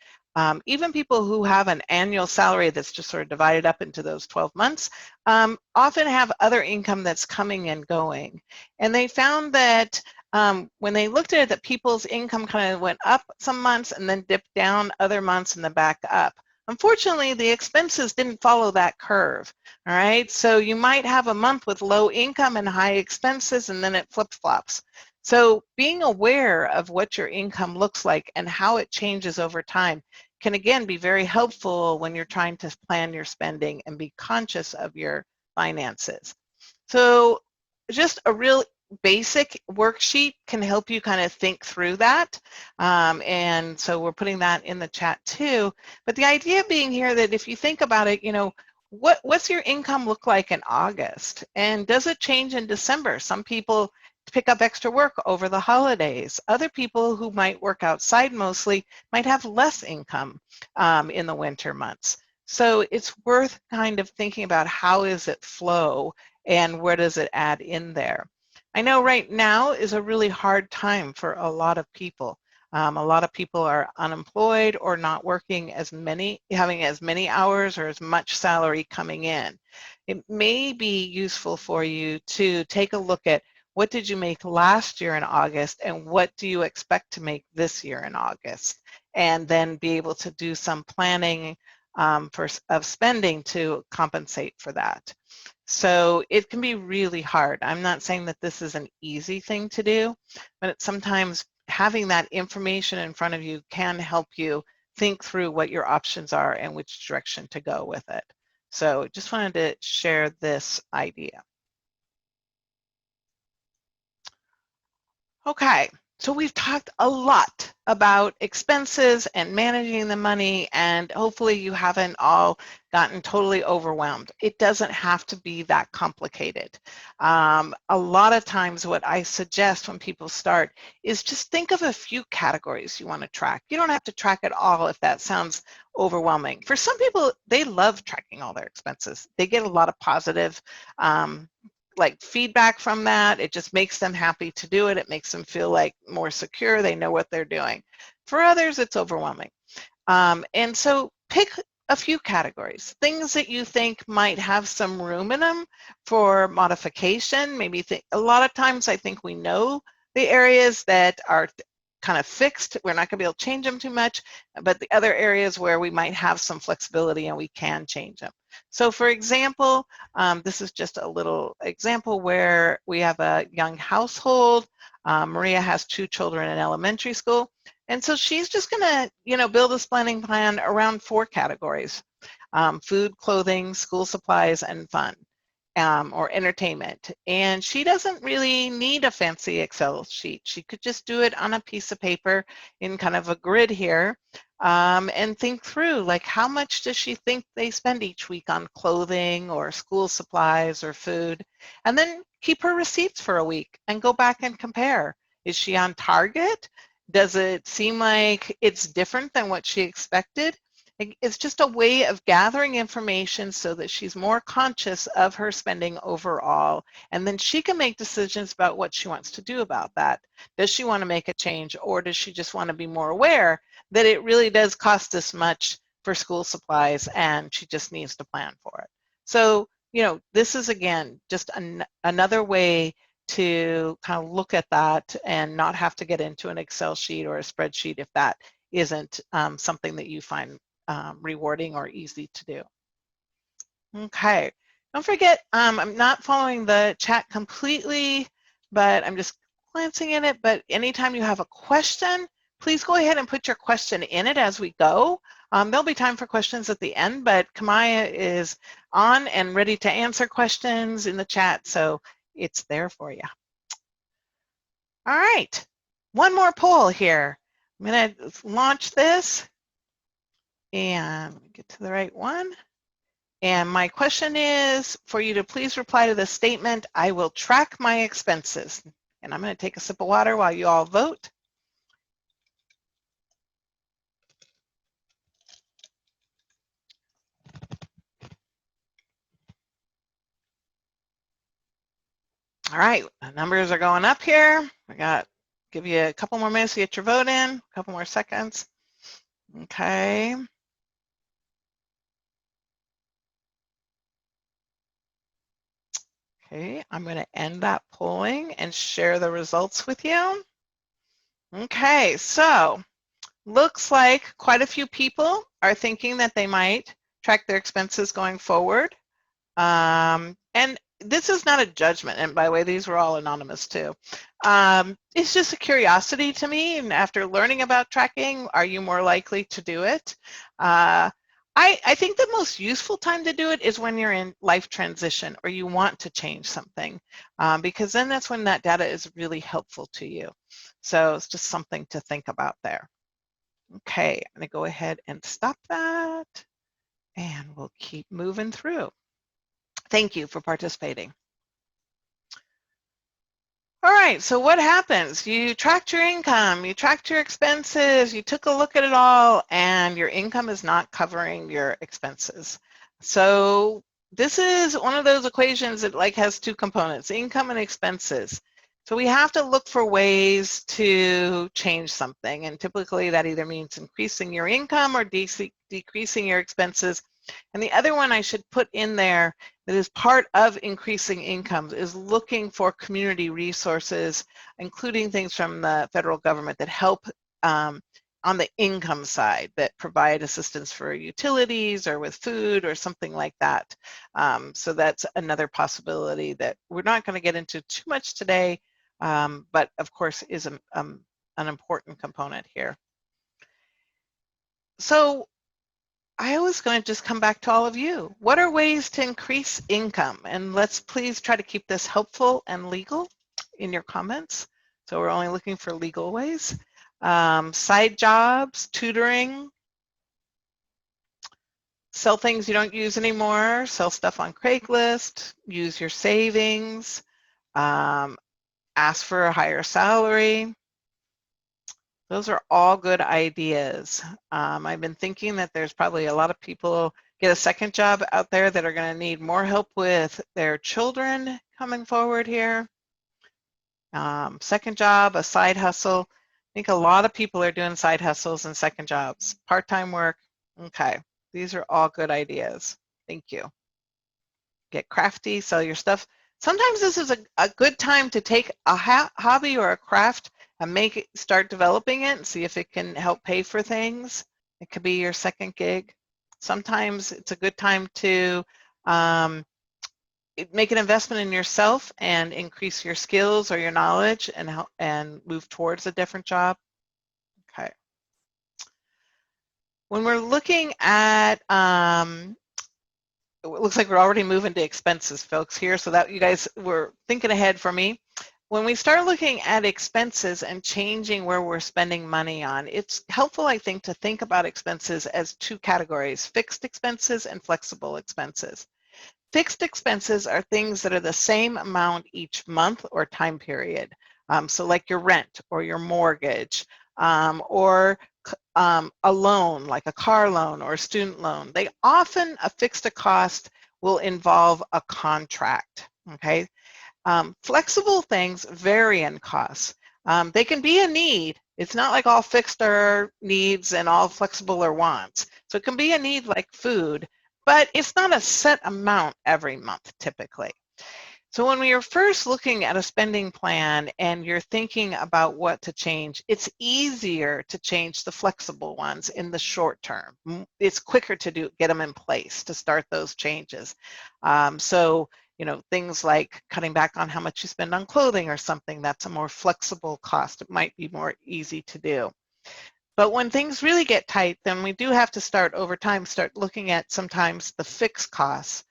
even people who have an annual salary that's just sort of divided up into those 12 months often have other income that's coming and going. And they found that when they looked at it, that people's income kind of went up some months and then dipped down other months and then back up. Unfortunately, the expenses didn't follow that curve, all right? So you might have a month with low income and high expenses, and then it flip-flops. So being aware of what your income looks like and how it changes over time can again be very helpful when you're trying to plan your spending and be conscious of your finances. So just a real basic worksheet can help you kind of think through that. And so we're putting that in the chat too. But the idea being here that if you think about it, you know, what's your income look like in August? And does it change in December? Some people pick up extra work over the holidays. Other people who might work outside mostly might have less income in the winter months. So it's worth kind of thinking about how is it flow and where does it add in there. I know right now is a really hard time for a lot of people. A lot of people are unemployed or not working having as many hours or as much salary coming in. It may be useful for you to take a look at what did you make last year in August, and what do you expect to make this year in August? And then be able to do some planning of spending to compensate for that. So it can be really hard. I'm not saying that this is an easy thing to do, but sometimes having that information in front of you can help you think through what your options are and which direction to go with it. So just wanted to share this idea. Okay, so we've talked a lot about expenses and managing the money, and hopefully you haven't all gotten totally overwhelmed. It doesn't have to be that complicated. A lot of times what I suggest when people start is just think of a few categories you want to track. You don't have to track it all if that sounds overwhelming. For some people, they love tracking all their expenses. They get a lot of positive like feedback from that. It just makes them happy to do it. It makes them feel like more secure. They know what they're doing. For others, it's overwhelming. And so pick a few categories, things that you think might have some room in them for modification. Maybe a lot of times I think we know the areas that are kind of fixed. We're not going to be able to change them too much, but the other areas where we might have some flexibility and we can change them. So for example, this is just a little example where we have a young household. Maria has 2 children in elementary school. And so she's just going to, build a spending plan around 4 categories: food, clothing, school supplies, and fun. Or entertainment. And she doesn't really need a fancy Excel sheet. She could just do it on a piece of paper in kind of a grid here, and think through, like, how much does she think they spend each week on clothing or school supplies or food? And then keep her receipts for a week and go back and compare. Is she on target? Does it seem like it's different than what she expected? It's just a way of gathering information so that she's more conscious of her spending overall, and then she can make decisions about what she wants to do about that. Does she want to make a change, or does she just want to be more aware that it really does cost this much for school supplies and she just needs to plan for it? So, this is, again, just another way to kind of look at that and not have to get into an Excel sheet or a spreadsheet if that isn't something that you find rewarding or easy to do. Okay, don't forget, I'm not following the chat completely, but I'm just glancing in it. But anytime you have a question, please go ahead and put your question in it as we go. There'll be time for questions at the end, but Kamaya is on and ready to answer questions in the chat, so it's there for you. All right, one more poll here. I'm going to launch this. And get to the right one. And my question is for you to please reply to the statement, "I will track my expenses." And I'm going to take a sip of water while you all vote. All right, the numbers are going up here. I got give you a couple more minutes to get your vote in, a couple more seconds. Okay. Okay, I'm going to end that polling and share the results with you. Okay, so looks like quite a few people are thinking that they might track their expenses going forward. And this is not a judgment, and by the way, these were all anonymous too. It's just a curiosity to me, and after learning about tracking, are you more likely to do it? I think the most useful time to do it is when you're in life transition or you want to change something, because then that's when that data is really helpful to you. So it's just something to think about there. Okay, I'm going to go ahead and stop that, and we'll keep moving through. Thank you for participating. All right, so what happens? You tracked your income, you tracked your expenses, you took a look at it all, and your income is not covering your expenses. So this is one of those equations that has 2 components, income and expenses. So we have to look for ways to change something, and typically that either means increasing your income or decreasing your expenses And the other one I should put in there that is part of increasing incomes is looking for community resources, including things from the federal government that help on the income side, that provide assistance for utilities or with food or something like that. So that's another possibility that we're not going to get into too much today, but of course is an important component here. So I was going to just come back to all of you. What are ways to increase income? And let's please try to keep this helpful and legal in your comments. So we're only looking for legal ways. Side jobs, tutoring, sell things you don't use anymore, sell stuff on Craigslist, use your savings, ask for a higher salary. Those are all good ideas. I've been thinking that there's probably a lot of people get a second job out there that are going to need more help with their children coming forward here. Second job, a side hustle. I think a lot of people are doing side hustles and second jobs. Part-time work. Okay, these are all good ideas. Thank you. Get crafty, sell your stuff. Sometimes this is a good time to take a hobby or a craft and start developing it and see if it can help pay for things. It could be your second gig. Sometimes it's a good time to make an investment in yourself and increase your skills or your knowledge and move towards a different job. Okay. When we're looking at, it looks like we're already moving to expenses, folks, here, so that you guys were thinking ahead for me. When we start looking at expenses and changing where we're spending money on, it's helpful, I think, to think about expenses as two categories: fixed expenses and flexible expenses. Fixed expenses are things that are the same amount each month or time period. So like your rent or your mortgage or a loan, like a car loan or a student loan. They often, a fixed cost will involve a contract, okay? Flexible things vary in costs. They can be a need. It's not like all fixed are needs and all flexible are wants. So it can be a need like food, but it's not a set amount every month typically. So when we are first looking at a spending plan and you're thinking about what to change, it's easier to change the flexible ones in the short term. It's quicker to get them in place to start those changes. So, you know, things like cutting back on how much you spend on clothing or something, that's a more flexible cost. It might be more easy to do. But when things really get tight, then we do have to start over time, start looking at sometimes the fixed costs,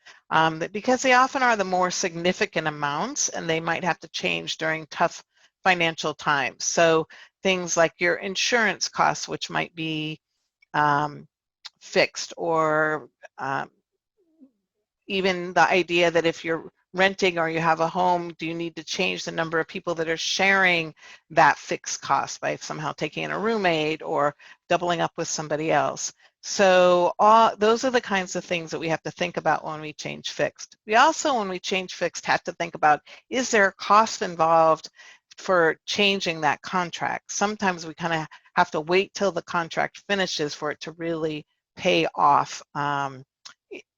because they often are the more significant amounts and they might have to change during tough financial times. So things like your insurance costs, which might be fixed, or even the idea that if you're renting or you have a home, do you need to change the number of people that are sharing that fixed cost by somehow taking in a roommate or doubling up with somebody else? So those are the kinds of things that we have to think about when we change fixed. We also, when we change fixed, have to think about, is there a cost involved for changing that contract? Sometimes we kind of have to wait till the contract finishes for it to really pay off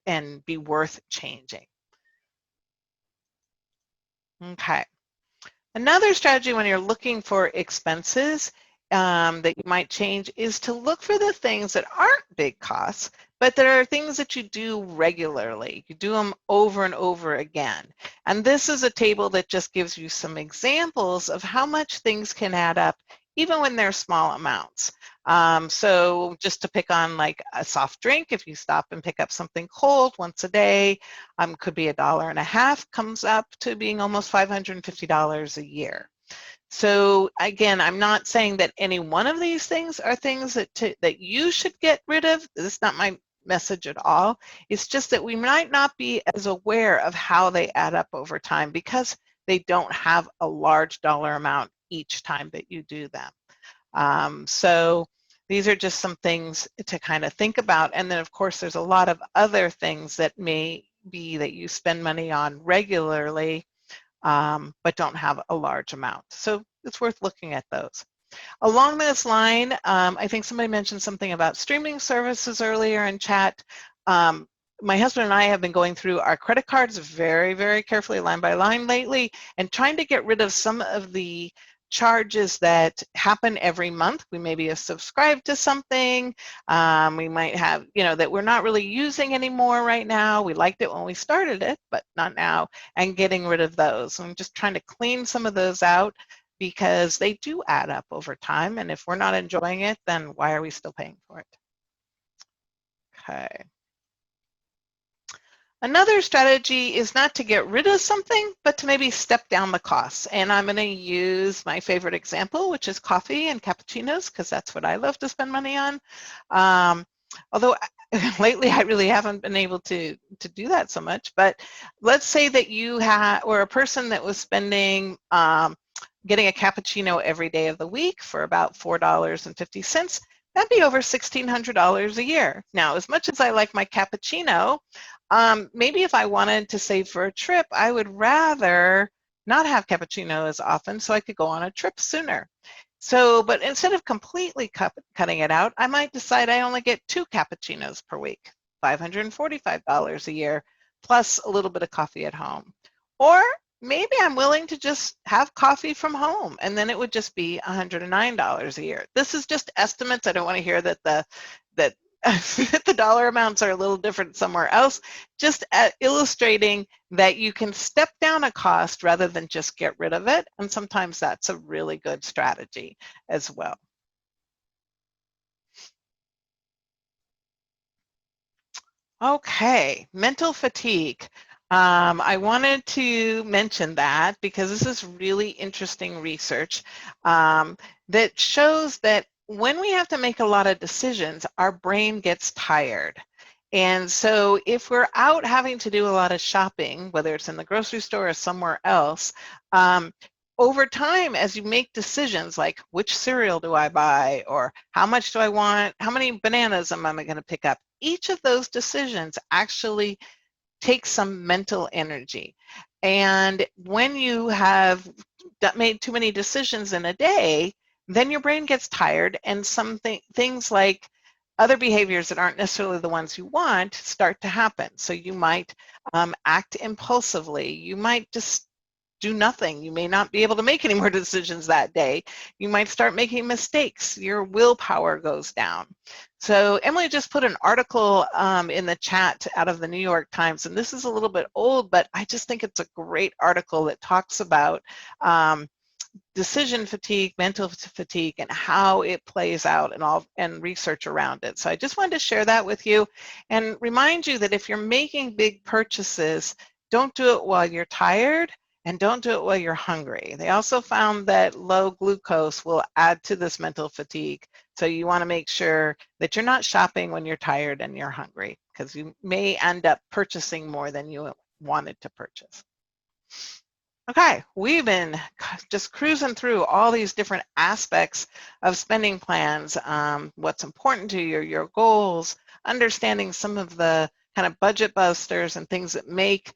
and be worth changing. Okay. Another strategy when you're looking for expenses that you might change is to look for the things that aren't big costs, but that are things that you do regularly. You do them over and over again. And this is a table that just gives you some examples of how much things can add up, even when they're small amounts. So just to pick on like a soft drink, if you stop and pick up something cold once a day, could be $1.50, comes up to being almost $550 a year. So again, I'm not saying that any one of these things are things that you should get rid of. This is not my message at all. It's just that we might not be as aware of how they add up over time because they don't have a large dollar amount each time that you do them. So these are just some things to kind of think about. And then of course there's a lot of other things that may be that you spend money on regularly but don't have a large amount. So it's worth looking at those. Along this line, I think somebody mentioned something about streaming services earlier in chat. my husband and I have been going through our credit cards very, very carefully, line by line lately, and trying to get rid of some of the charges that happen every month. We maybe have subscribed to something. We might have, that we're not really using anymore right now. We liked it when we started it, but not now, and getting rid of those. I'm just trying to clean some of those out because they do add up over time. And if we're not enjoying it, then why are we still paying for it? Okay. Another strategy is not to get rid of something, but to maybe step down the costs. And I'm going to use my favorite example, which is coffee and cappuccinos, because that's what I love to spend money on. Although lately I really haven't been able to do that so much. But let's say that you were a person that was spending getting a cappuccino every day of the week for about $4.50. That'd be over $1,600 a year. Now, as much as I like my cappuccino, maybe if I wanted to save for a trip, I would rather not have cappuccino as often so I could go on a trip sooner. So, but instead of completely cutting it out, I might decide I only get 2 cappuccinos per week, $545 a year, plus a little bit of coffee at home. Or maybe I'm willing to just have coffee from home, and then it would just be $109 a year. This is just estimates. I don't want to hear that the dollar amounts are a little different somewhere else, just illustrating that you can step down a cost rather than just get rid of it, and sometimes that's a really good strategy as well. Okay, mental fatigue. I wanted to mention that because this is really interesting research that shows that when we have to make a lot of decisions, our brain gets tired. And so if we're out having to do a lot of shopping, whether it's in the grocery store or somewhere else, over time, as you make decisions like which cereal do I buy, or how much do I want, how many bananas am I going to pick up, each of those decisions actually takes some mental energy. And when you have made too many decisions in a day, then your brain gets tired, and things like other behaviors that aren't necessarily the ones you want start to happen. So you might act impulsively. You might just do nothing. You may not be able to make any more decisions that day. You might start making mistakes. Your willpower goes down. So Emily just put an article in the chat out of the New York Times, and this is a little bit old, but I just think it's a great article that talks about decision fatigue, mental fatigue, and how it plays out and research around it. So I just wanted to share that with you and remind you that if you're making big purchases, don't do it while you're tired, and don't do it while you're hungry. They also found that low glucose will add to this mental fatigue. So you want to make sure that you're not shopping when you're tired and you're hungry, because you may end up purchasing more than you wanted to purchase. Okay, we've been just cruising through all these different aspects of spending plans, what's important to you, your goals, understanding some of the kind of budget busters and things that make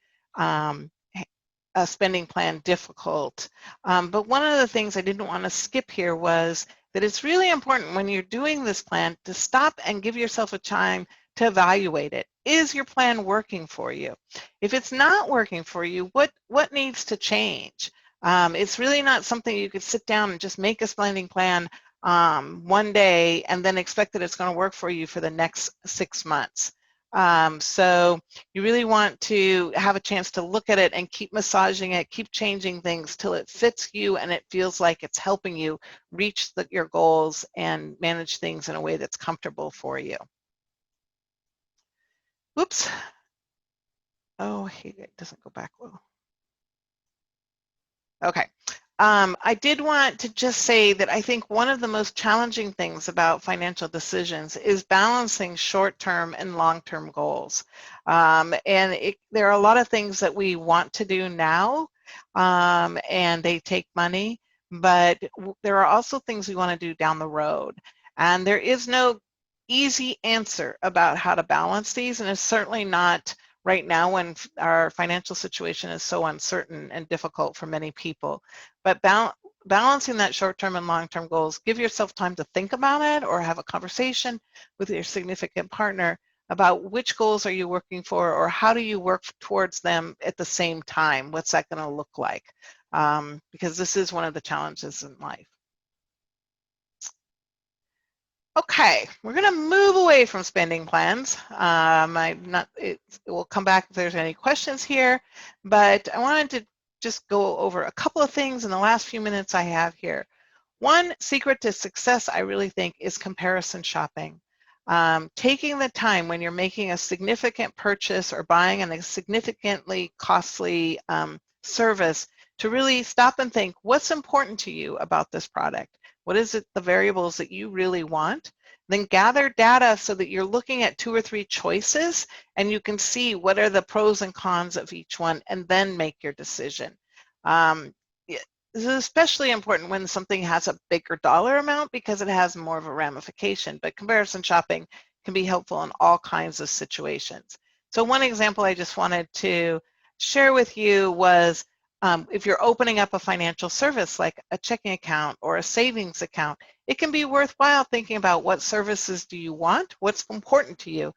a spending plan difficult. But one of the things I didn't want to skip here was that it's really important when you're doing this plan to stop and give yourself a time to evaluate it. Is your plan working for you? If it's not working for you, what needs to change? It's really not something you could sit down and just make a spending plan one day and then expect that it's going to work for you for the next 6 months. So you really want to have a chance to look at it and keep massaging it, keep changing things till it fits you and it feels like it's helping you reach your goals and manage things in a way that's comfortable for you. Oops. Oh, it doesn't go back well. Okay. I did want to just say that I think one of the most challenging things about financial decisions is balancing short-term and long-term goals. There are a lot of things that we want to do now, and they take money, but there are also things we want to do down the road. And there is no easy answer about how to balance these, and it's certainly not right now when our financial situation is so uncertain and difficult for many people. But balancing that short-term and long-term goals, give yourself time to think about it or have a conversation with your significant partner about which goals are you working for, or how do you work towards them at the same time? What's that going to look like? Because this is one of the challenges in life. Okay, we're going to move away from spending plans. It will come back if there's any questions here, but I wanted to just go over a couple of things in the last few minutes I have here. One secret to success, I really think, is comparison shopping. Taking the time when you're making a significant purchase or buying a significantly costly service to really stop and think, what's important to you about this product? What is it, the variables that you really want? Then gather data so that you're looking at 2 or 3 choices and you can see what are the pros and cons of each one, and then make your decision. This is especially important when something has a bigger dollar amount because it has more of a ramification, but comparison shopping can be helpful in all kinds of situations. So one example I just wanted to share with you was if you're opening up a financial service like a checking account or a savings account, it can be worthwhile thinking about what services do you want, what's important to you.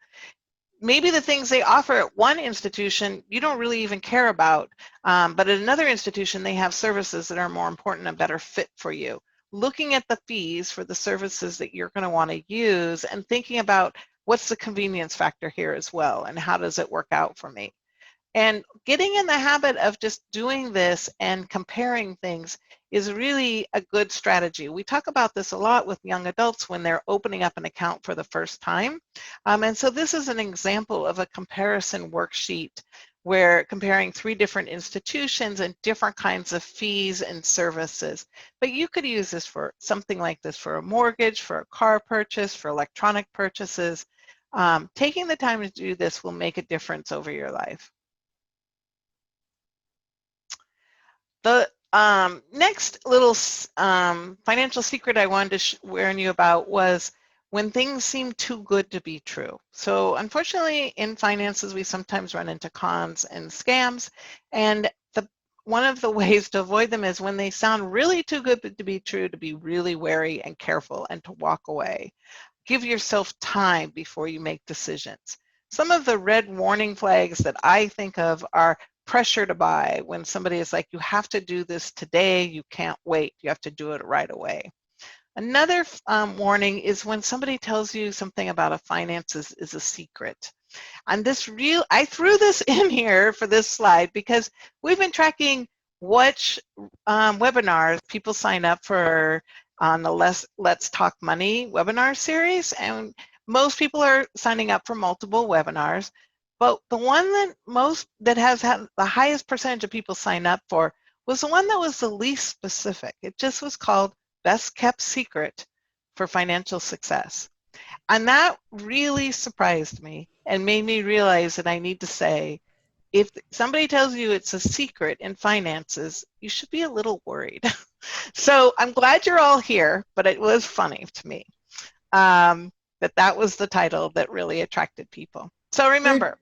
Maybe the things they offer at one institution you don't really even care about, but at another institution they have services that are more important and better fit for you. Looking at the fees for the services that you're going to want to use and thinking about what's the convenience factor here as well, and how does it work out for me. And getting in the habit of just doing this and comparing things is really a good strategy. We talk about this a lot with young adults when they're opening up an account for the first time. And so this is an example of a comparison worksheet where comparing 3 different institutions and different kinds of fees and services. But you could use this for something like this for a mortgage, for a car purchase, for electronic purchases. Taking the time to do this will make a difference over your life. The next little financial secret I wanted to warn you about was when things seem too good to be true. So unfortunately in finances we sometimes run into cons and scams, and one of the ways to avoid them is when they sound really too good to be true, to be really wary and careful and to walk away. Give yourself time before you make decisions. Some of the red warning flags that I think of are pressure to buy, when somebody is like, you have to do this today, you can't wait, you have to do it right away. Another warning is when somebody tells you something about a finances is a secret. And I threw this in here for this slide because we've been tracking which webinars people sign up for on the Let's Talk Money webinar series, and most people are signing up for multiple webinars. But the one that has had the highest percentage of people sign up for was the one that was the least specific. It just was called Best Kept Secret for Financial Success. And that really surprised me and made me realize that I need to say, if somebody tells you it's a secret in finances, you should be a little worried. So I'm glad you're all here, but it was funny to me that was the title that really attracted people. So remember,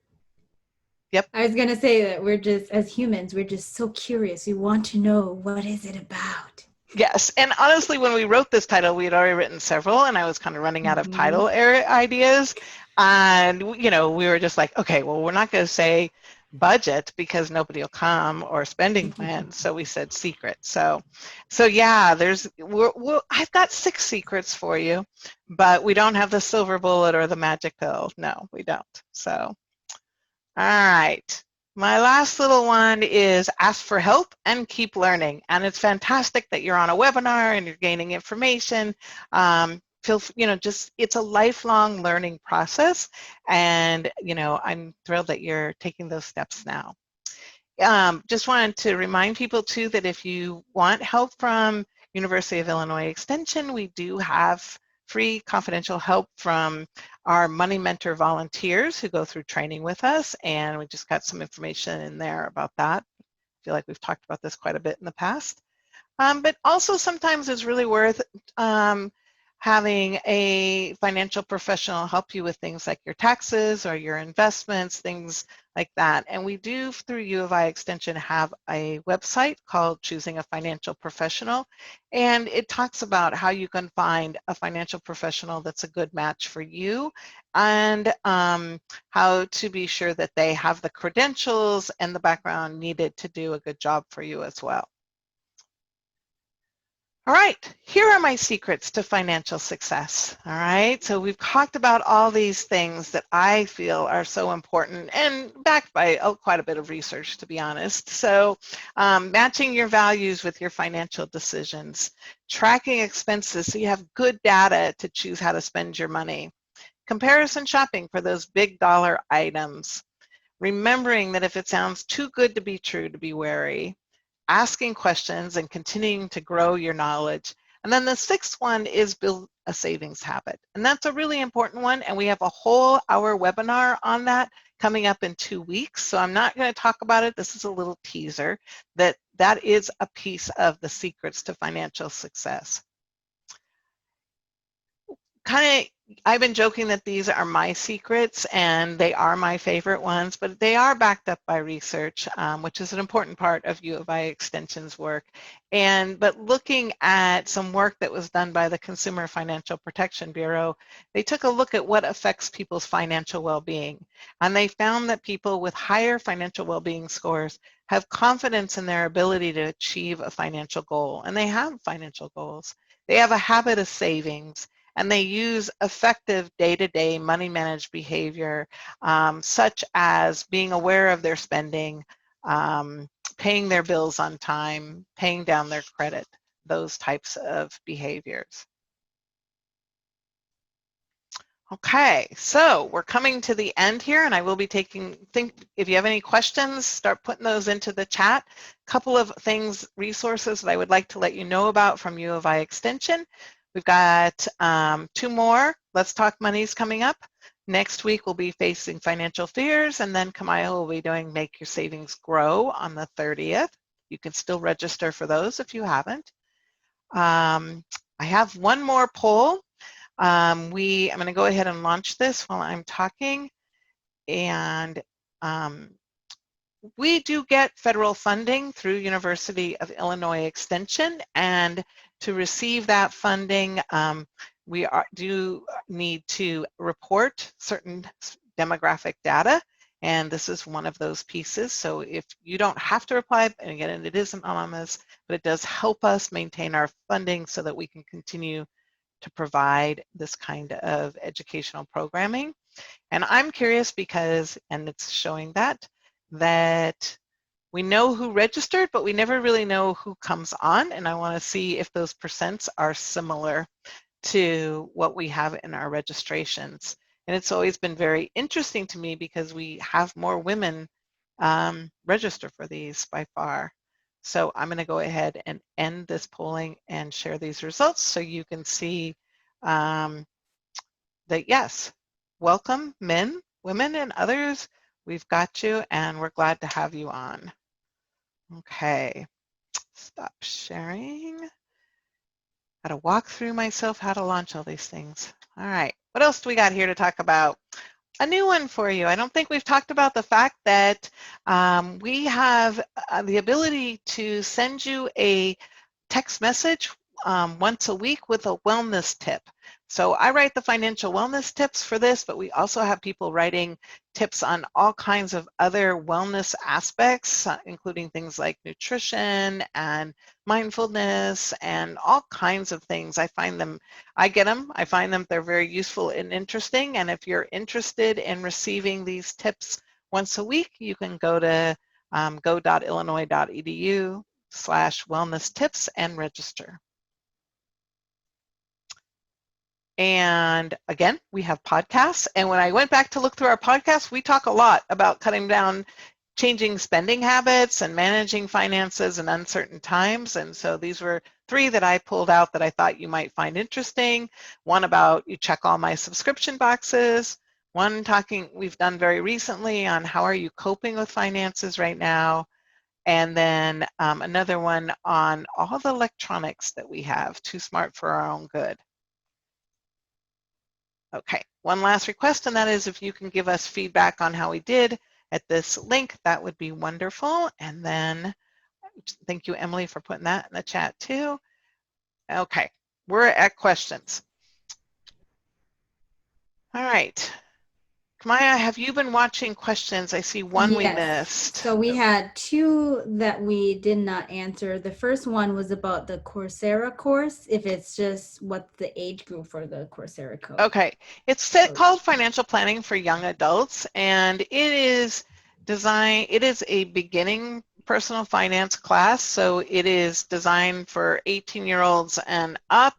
yep. I was going to say that we're just, as humans, we're just so curious. We want to know, what is it about? Yes, and honestly, when we wrote this title, we had already written several, and I was kind of running out of title ideas. And, we were just like, okay, well, we're not going to say budget because nobody will come, or spending plan. So we said secret. So yeah, I've got 6 secrets for you, but we don't have the silver bullet or the magic pill. No, we don't. So, all right. My last little one is ask for help and keep learning. And it's fantastic that you're on a webinar and you're gaining information. It's a lifelong learning process. And, I'm thrilled that you're taking those steps now. Just wanted to remind people too that if you want help from University of Illinois Extension, we do have free confidential help from our Money Mentor volunteers who go through training with us, and we just got some information in there about that. I feel like we've talked about this quite a bit in the past. But also sometimes it's really worth having a financial professional help you with things like your taxes or your investments, things like that. And we do, through U of I Extension, have a website called Choosing a Financial Professional, and it talks about how you can find a financial professional that's a good match for you, and how to be sure that they have the credentials and the background needed to do a good job for you as well. All right, here are my secrets to financial success. All right, so we've talked about all these things that I feel are so important and backed by quite a bit of research, to be honest. So matching your values with your financial decisions, tracking expenses so you have good data to choose how to spend your money, comparison shopping for those big dollar items, remembering that if it sounds too good to be true, to be wary, asking questions and continuing to grow your knowledge. And then the sixth one is build a savings habit. And that's a really important one. And we have a whole hour webinar on that coming up in 2 weeks. So I'm not going to talk about it. This is a little teaser that is a piece of the secrets to financial success. I've been joking that these are my secrets and they are my favorite ones, but they are backed up by research, which is an important part of U of I Extension's work. But looking at some work that was done by the Consumer Financial Protection Bureau, they took a look at what affects people's financial well-being. And they found that people with higher financial well-being scores have confidence in their ability to achieve a financial goal. And they have financial goals. They have a habit of savings, and they use effective day-to-day money managed behavior, such as being aware of their spending, paying their bills on time, paying down their credit, those types of behaviors. Okay, so we're coming to the end here, and I will be if you have any questions, start putting those into the chat. A couple of resources that I would like to let you know about from U of I Extension. We've got 2 more. Let's Talk Money's coming up. Next week we'll be facing financial fears, and then Kamaya will be doing Make Your Savings Grow on the 30th. You can still register for those if you haven't. I have one more poll. I'm going to go ahead and launch this while I'm talking. And we do get federal funding through University of Illinois Extension, and to receive that funding, we do need to report certain demographic data, and this is one of those pieces. So if you don't have to reply, and again, it is anonymous, but it does help us maintain our funding so that we can continue to provide this kind of educational programming. And I'm curious because, and it's showing that we know who registered, but we never really know who comes on, and I want to see if those percents are similar to what we have in our registrations. And it's always been very interesting to me because we have more women register for these by far. So I'm going to go ahead and end this polling and share these results so you can see that yes, welcome men, women, and others. We've got you, and we're glad to have you on. Okay, stop sharing. Got to walk through myself how to launch all these things. All right, what else do we got here to talk about? A new one for you. I don't think we've talked about the fact that we have the ability to send you a text message once a week with a wellness tip. So I write the financial wellness tips for this, but we also have people writing tips on all kinds of other wellness aspects, including things like nutrition and mindfulness and all kinds of things. I find them, I find them, they're very useful and interesting. And if you're interested in receiving these tips once a week, you can go to go.illinois.edu/wellness tips and register. And again, we have podcasts. And when I went back to look through our podcasts, we talk a lot about cutting down, changing spending habits and managing finances in uncertain times. And so these were 3 that I pulled out that I thought you might find interesting. One about you check all my subscription boxes. One we've done very recently on how are you coping with finances right now. And then another one on all the electronics that we have, too smart for our own good. Okay, one last request, and that is if you can give us feedback on how we did at this link, that would be wonderful. And then thank you, Emily, for putting that in the chat too. Okay, we're at questions. All right. Maya, have you been watching questions? I see one we missed. So we had two that we did not answer. The first one was about the Coursera course, if it's just what the age group for the Coursera course. Okay, it's called Financial Planning for Young Adults, and it is a beginning personal finance class, so it is designed for 18-year-olds and up.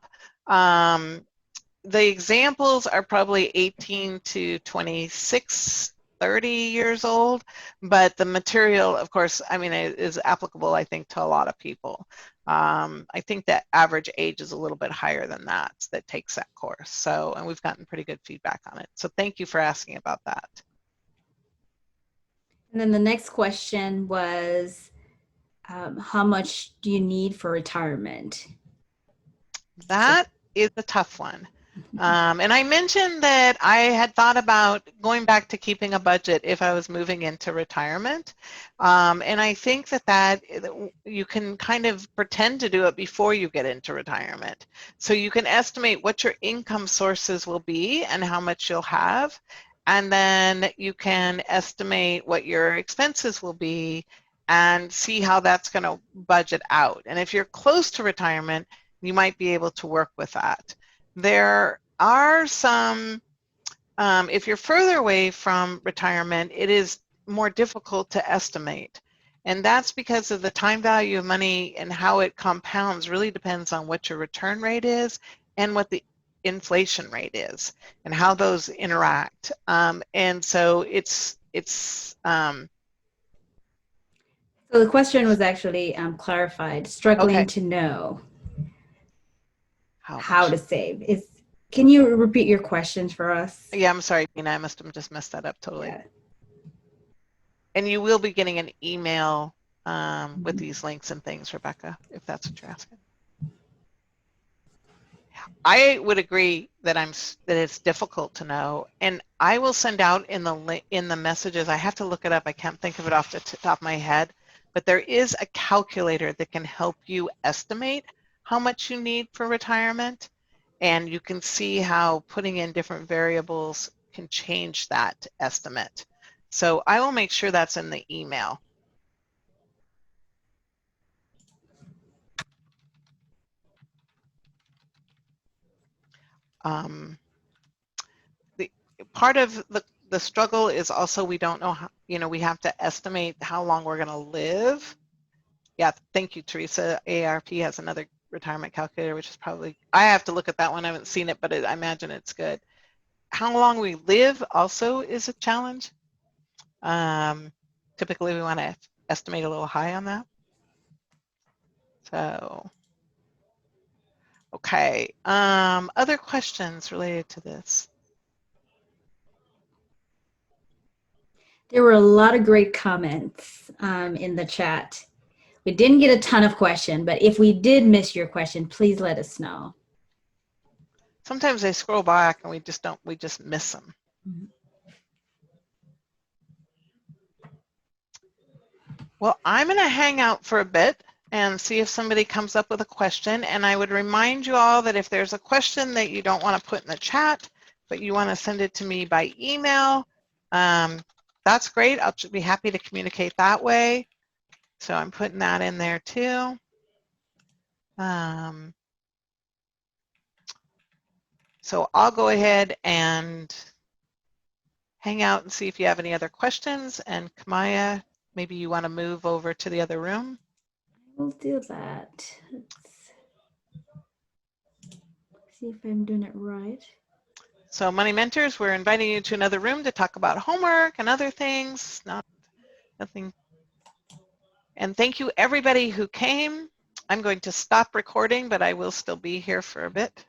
The examples are probably 18 to 26, 30 years old, but the material, of course, I mean, is applicable, I think, to a lot of people. I think that average age is a little bit higher than that takes that course. So, and we've gotten pretty good feedback on it. So thank you for asking about that. And then the next question was, how much do you need for retirement? That is a tough one. And I mentioned that I had thought about going back to keeping a budget if I was moving into retirement. And I think that you can kind of pretend to do it before you get into retirement. So you can estimate what your income sources will be and how much you'll have. And then you can estimate what your expenses will be and see how that's going to budget out. And if you're close to retirement, you might be able to work with that. There are some, if you're further away from retirement, it is more difficult to estimate. And that's because of the time value of money and how it compounds really depends on what your return rate is and what the inflation rate is and how those interact. And so so the question was actually clarified, struggling to know how to save. Can you repeat your questions for us? Yeah, I'm sorry, Tina, I must have just messed that up totally. Yeah. And you will be getting an email with these links and things, Rebecca, if that's what you're asking. I would agree that it's difficult to know, and I will send out in the messages. I have to look it up. I can't think of it off the top of my head, but there is a calculator that can help you estimate how much you need for retirement, and you can see how putting in different variables can change that estimate. So I will make sure that's in the email. Part of the struggle is also we don't know how, we have to estimate how long we're going to live. Yeah, thank you, Teresa. AARP has another retirement calculator, which is probably, I have to look at that one. I haven't seen it, but I imagine it's good. How long we live also is a challenge. Typically, we want to estimate a little high on that. So, okay. Other questions related to this? There were a lot of great comments in the chat. We didn't get a ton of questions, but if we did miss your question, please let us know. Sometimes they scroll back and we just miss them. Mm-hmm. Well, I'm going to hang out for a bit and see if somebody comes up with a question. And I would remind you all that if there's a question that you don't want to put in the chat, but you want to send it to me by email, that's great. I'll be happy to communicate that way. So I'm putting that in there too. So I'll go ahead and hang out and see if you have any other questions. And Kamaya, maybe you want to move over to the other room? We'll do that. Let's see if I'm doing it right. So Money Mentors, we're inviting you to another room to talk about homework and other things. Nothing. And thank you everybody who came. I'm going to stop recording, but I will still be here for a bit.